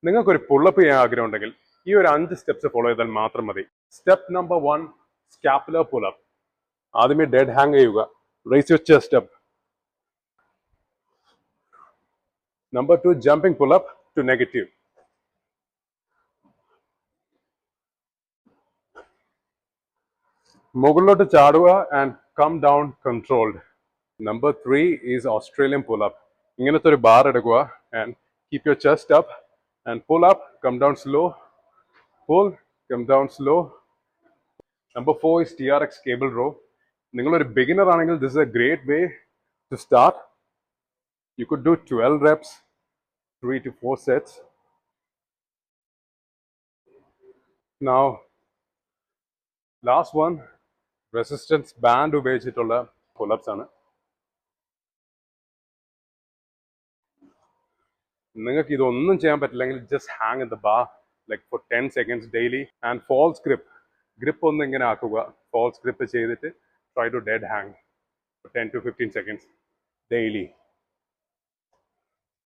നിങ്ങൾക്കൊരു പുള്ളപ്പ് ചെയ്യാൻ ആഗ്രഹം ഉണ്ടെങ്കിൽ ഈ ഒരു 5 സ്റ്റെപ്സ് ഫോളോ ചെയ്താൽ മാത്രം മതി. Step number 1, scapular pullup. ആദ്യമേ ഡെഡ് ഹാങ് ചെയ്യുക. Raise your chest up. Number 2, jumping pullup to negative. മുകളിലോട്ട് ചാടുക and come down controlled. Number 3 is Australian pullup. ഇങ്ങനത്തെ ഒരു ബാർ എടുക്കുക and keep your chest up and pull up, come down slow, pull, come down slow. Number 4 is TRX cable row. നിങ്ങളൊരു beginner ആണെങ്കിൽ this is a great way to start. You could do 12 reps, 3 to 4 sets. Now, last one, resistance band ഉപയോഗിച്ചിട്ടുള്ള pull-ups ആണ്. നിങ്ങൾക്ക് ഇതൊന്നും ചെയ്യാൻ പറ്റില്ലെങ്കിൽ just hang in the bar like for 10 seconds daily and false grip. Grip ഒന്ന് ഇങ്ങനെ ആക്കുക. False grip ചെയ്തിട്ട് try to dead hang for 10 to 15 seconds daily.